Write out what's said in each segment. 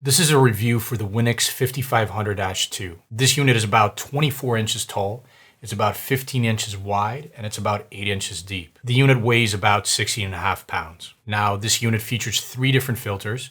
This is a review for the Winix 5500-2. This unit is about 24 inches tall, it's about 15 inches wide, and it's about 8 inches deep. The unit weighs about 16.5 pounds. Now, this unit features 3 different filters.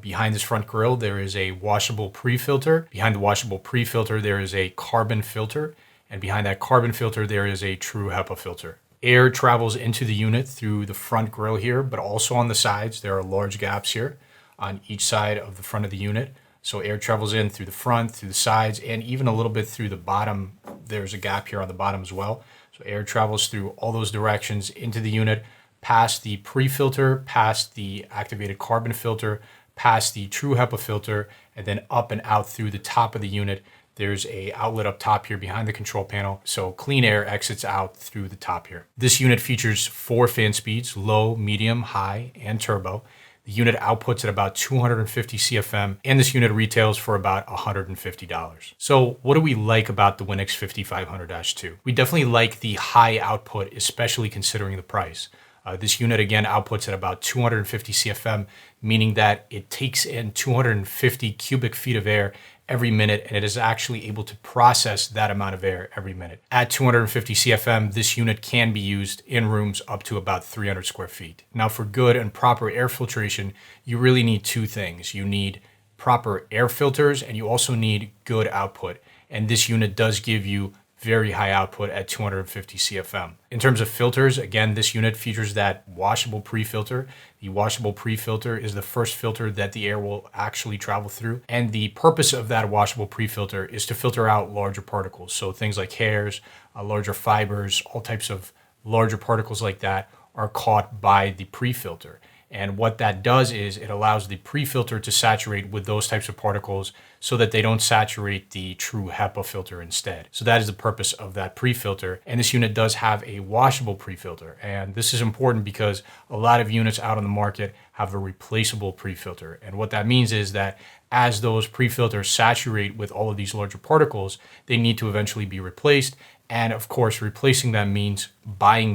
Behind this front grille, there is a washable pre-filter. Behind the washable pre-filter, there is a carbon filter. And behind that carbon filter, there is a true HEPA filter. Air travels into the unit through the front grille here, but also on the sides. There are large gaps here on each side of the front of the unit. So air travels in through the front, through the sides, and even a little bit through the bottom. There's a gap here on the bottom as well. So air travels through all those directions into the unit, past the pre-filter, past the activated carbon filter, past the true HEPA filter, and then up and out through the top of the unit. There's a outlet up top here behind the control panel, so clean air exits out through the top here. This unit features 4 fan speeds, low, medium, high, and turbo. The unit outputs at about 250 CFM, and this unit retails for about $150. So what do we like about the Winix 5500-2? We definitely like the high output, especially considering the price. This unit again outputs at about 250 CFM, meaning that it takes in 250 cubic feet of air every minute, and it is actually able to process that amount of air every minute. At 250 CFM, this unit can be used in rooms up to about 300 square feet. Now, for good and proper air filtration, you really need 2 things. You need proper air filters, and you also need good output. And this unit does give you very high output at 250 CFM. In terms of filters, again, this unit features that washable pre-filter. The washable pre-filter is the first filter that the air will actually travel through. And the purpose of that washable pre-filter is to filter out larger particles. So things like hairs, larger fibers, all types of larger particles like that are caught by the pre-filter. And what that does is it allows the pre-filter to saturate with those types of particles so that they don't saturate the true HEPA filter instead. So that is the purpose of that pre-filter. And this unit does have a washable pre-filter. And this is important because a lot of units out on the market have a replaceable pre-filter. And what that means is that as those pre-filters saturate with all of these larger particles, they need to eventually be replaced. And of course, replacing them means buying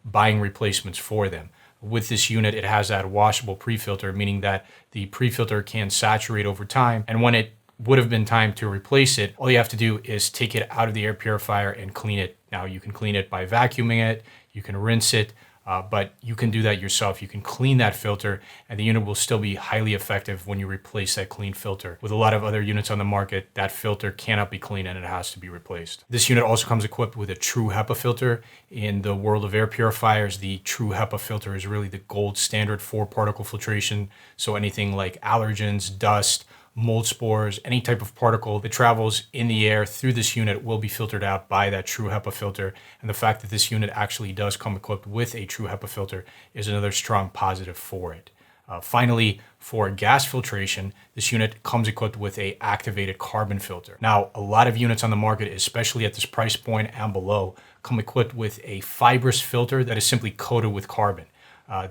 replacements for them. With this unit, it has that washable pre-filter, meaning that the pre-filter can saturate over time. And when it would have been time to replace it, all you have to do is take it out of the air purifier and clean it. Now, you can clean it by vacuuming it, you can rinse it, but you can do that yourself. You can clean that filter, and the unit will still be highly effective when you replace that clean filter. With a lot of other units on the market, that filter cannot be cleaned and it has to be replaced. This unit also comes equipped with a true HEPA filter. In the world of air purifiers, the true HEPA filter is really the gold standard for particle filtration. So anything like allergens, dust, mold spores, any type of particle that travels in the air through this unit will be filtered out by that true HEPA filter. And the fact that this unit actually does come equipped with a true HEPA filter is another strong positive for it. Finally, for gas filtration, this unit comes equipped with a activated carbon filter. Now, a lot of units on the market, especially at this price point and below, come equipped with a fibrous filter that is simply coated with carbon.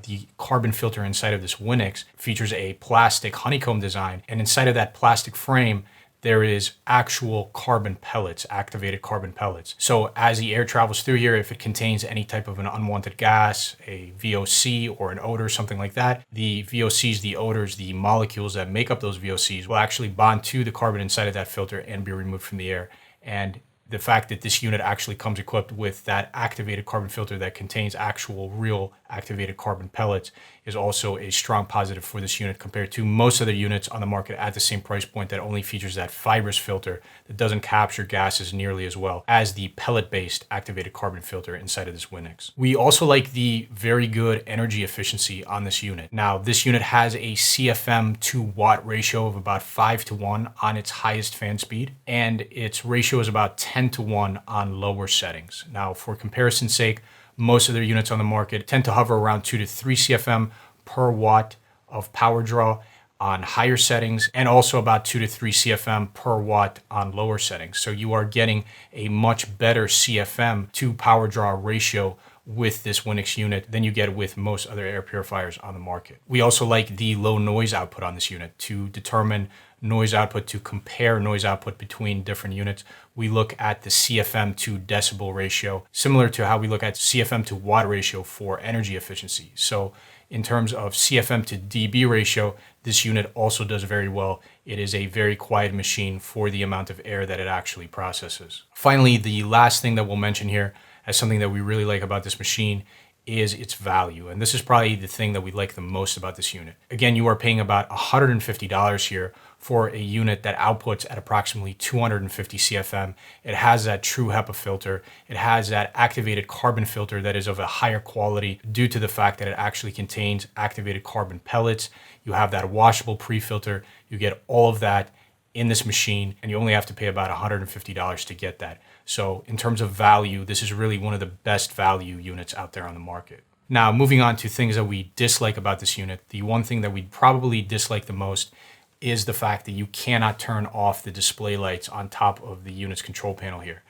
The carbon filter inside of this Winix features a plastic honeycomb design, and inside of that plastic frame, there is actual carbon pellets, activated carbon pellets. So as the air travels through here, if it contains any type of an unwanted gas, a VOC or an odor, something like that, the VOCs, the odors, the molecules that make up those VOCs will actually bond to the carbon inside of that filter and be removed from the air. And the fact that this unit actually comes equipped with that activated carbon filter that contains actual real activated carbon pellets is also a strong positive for this unit compared to most other units on the market at the same price point that only features that fibrous filter that doesn't capture gases nearly as well as the pellet-based activated carbon filter inside of this Winix. We also like the very good energy efficiency on this unit. Now, this unit has a CFM to watt ratio of about 5:1 on its highest fan speed, and its ratio is about 10:1 on lower settings. Now, for comparison's sake, most of their units on the market tend to hover around 2 to 3 CFM per watt of power draw on higher settings, and also about 2 to 3 CFM per watt on lower settings. So you are getting a much better CFM to power draw ratio with this Winix unit than you get with most other air purifiers on the market. We also like the low noise output on this unit. To determine noise output, to compare noise output between different units, we look at the CFM to decibel ratio, similar to how we look at CFM to watt ratio for energy efficiency. So In terms of CFM to dB ratio, this unit also does very well. It is a very quiet machine for the amount of air that it actually processes. Finally, the last thing that we'll mention here as something that we really like about this machine is its value. And this is probably the thing that we like the most about this unit. Again, you are paying about $150 here for a unit that outputs at approximately 250 CFM. It has that true HEPA filter. It has that activated carbon filter that is of a higher quality due to the fact that it actually contains activated carbon pellets. You have that washable pre-filter. You get all of that in this machine, and you only have to pay about $150 to get that. So in terms of value, this is really one of the best value units out there on the market. Now, moving on to things that we dislike about this unit, the one thing that we probably dislike the most is the fact that you cannot turn off the display lights on top of the unit's control panel here.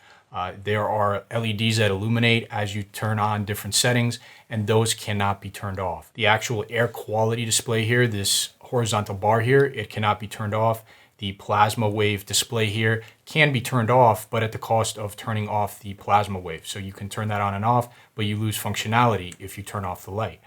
There are LEDs that illuminate as you turn on different settings, and those cannot be turned off. The actual air quality display here, this horizontal bar here, it cannot be turned off. The plasma wave display here can be turned off, but at the cost of turning off the plasma wave. So you can turn that on and off, but you lose functionality if you turn off the light.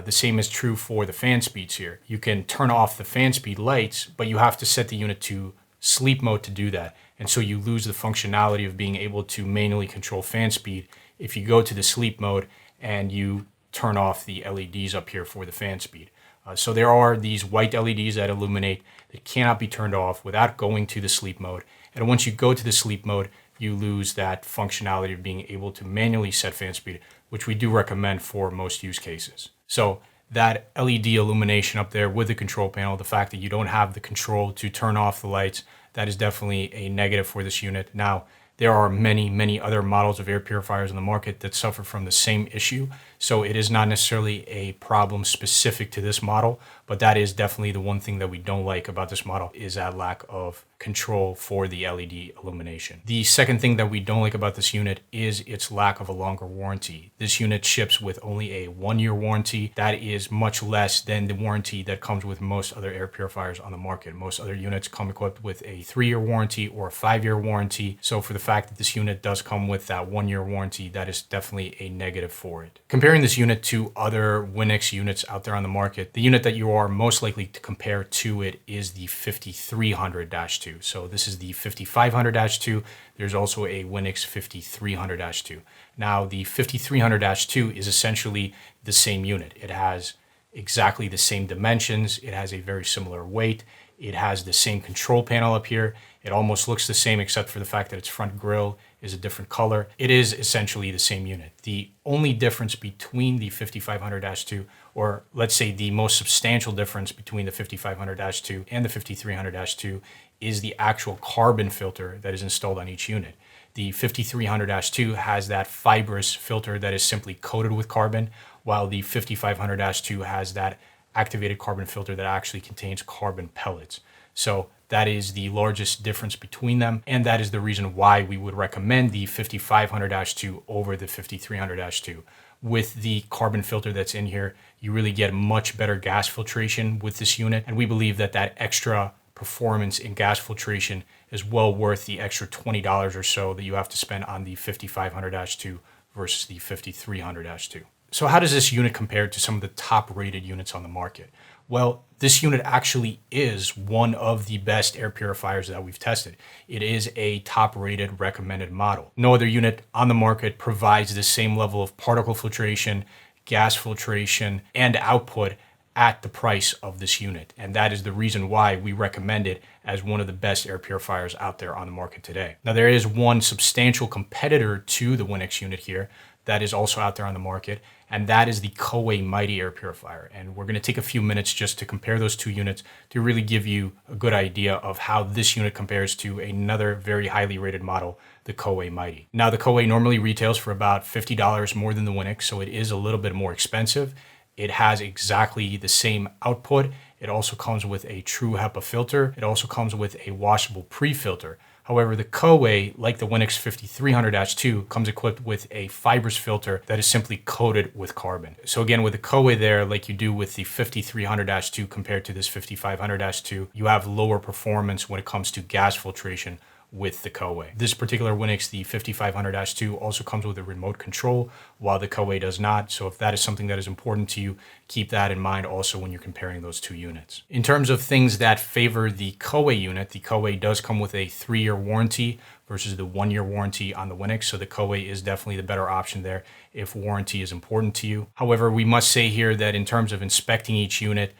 The same is true for the fan speeds here. You can turn off the fan speed lights, but you have to set the unit to sleep mode to do that. And so you lose the functionality of being able to manually control fan speed if you go to the sleep mode and you turn off the LEDs up here for the fan speed. So there are these white LEDs that illuminate that cannot be turned off without going to the sleep mode. And once you go to the sleep mode, you lose that functionality of being able to manually set fan speed, which we do recommend for most use cases. So that LED illumination up there with the control panel, the fact that you don't have the control to turn off the lights, that is definitely a negative for this unit. Now, there are many other models of air purifiers on the market that suffer from the same issue. So it is not necessarily a problem specific to this model, but that is definitely the one thing that we don't like about this model is that lack of control for the LED illumination. The second thing that we don't like about this unit is its lack of a longer warranty. This unit ships with only a 1-year warranty. That is much less than the warranty that comes with most other air purifiers on the market. Most other units come equipped with a 3-year warranty or a 5-year warranty. So for the fact that this unit does come with that 1-year warranty, that is definitely a negative for it. Comparing this unit to other Winix units out there on the market, the unit that you are most likely to compare to it is the 5300-2. So this is the 5500-2. There's also a Winix 5300-2. Now the 5300-2 is essentially the same unit. It has exactly the same dimensions. It has a very similar weight. It has the same control panel up here. It almost looks the same except for the fact that its front grille is a different color. It is essentially the same unit. The only difference between the 5500-2, or let's say the most substantial difference between the 5500-2 and the 5300-2 is the actual carbon filter that is installed on each unit. The 5300-2 has that fibrous filter that is simply coated with carbon, while the 5500-2 has that activated carbon filter that actually contains carbon pellets. So that is the largest difference between them, and that is the reason why we would recommend the 5500-2 over the 5300-2. With the carbon filter that's in here, you really get much better gas filtration with this unit, and we believe that that extra performance in gas filtration is well worth the extra $20 or so that you have to spend on the 5500-2 versus the 5300-2. So how does this unit compare to some of the top rated units on the market? Well, this unit actually is one of the best air purifiers that we've tested. It is a top rated recommended model. No other unit on the market provides the same level of particle filtration, gas filtration, and output at the price of this unit. And that is the reason why we recommend it as one of the best air purifiers out there on the market today. Now, there is one substantial competitor to the Winix unit here that is also out there on the market, and that is the Koei Mighty air purifier. And we're going to take a few minutes just to compare those two units to really give you a good idea of how this unit compares to another very highly rated model, the Koei Mighty. Now, the Koei normally retails for about $50 more than the Winix, so it is a little bit more expensive. It has exactly the same output. It also comes with a true HEPA filter. It also comes with a washable pre-filter. However, the Koei, like the Winix 5300-2, comes equipped with a fibrous filter that is simply coated with carbon. So again, with the Koei there, like you do with the 5300-2 compared to this 5500-2, you have lower performance when it comes to gas filtration with the Koei. This particular Winix, the 5500-2, also comes with a remote control, while the Koei does not. So if that is something that is important to you, keep that in mind also when you're comparing those two units. In terms of things that favor the Koei unit, the Koei does come with a 3-year warranty versus the 1-year warranty on the Winix. So the Koei is definitely the better option there if warranty is important to you. However, we must say here that in terms of inspecting each unit,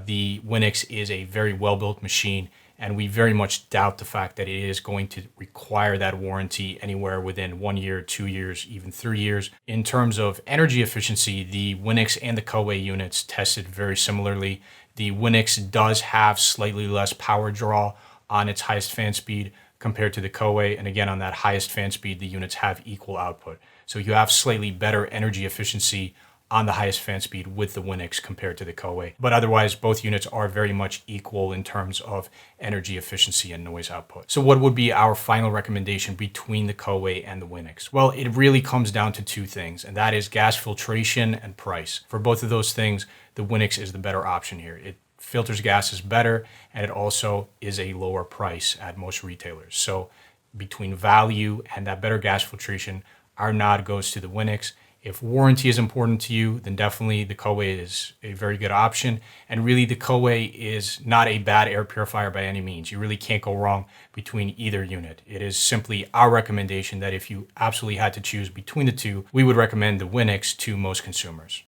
the Winix is a very well-built machine, and we very much doubt the fact that it is going to require that warranty anywhere within 1 year, 2 years, even 3 years. In terms of energy efficiency, the Winix and the Koei units tested very similarly. The Winix does have slightly less power draw on its highest fan speed compared to the Koei, and again, on that highest fan speed, the units have equal output. So you have slightly better energy efficiency on the highest fan speed with the Winix compared to the Koei. But otherwise, both units are very much equal in terms of energy efficiency and noise output. So what would be our final recommendation between the Koei and the Winix? Well, it really comes down to two things, and that is gas filtration and price. For both of those things, the Winix is the better option here. It filters gases better, and it also is a lower price at most retailers. So between value and that better gas filtration, our nod goes to the Winix. If warranty is important to you, then definitely the Koei is a very good option. And really, the Koei is not a bad air purifier by any means. You really can't go wrong between either unit. It is simply our recommendation that if you absolutely had to choose between the two, we would recommend the Winix to most consumers.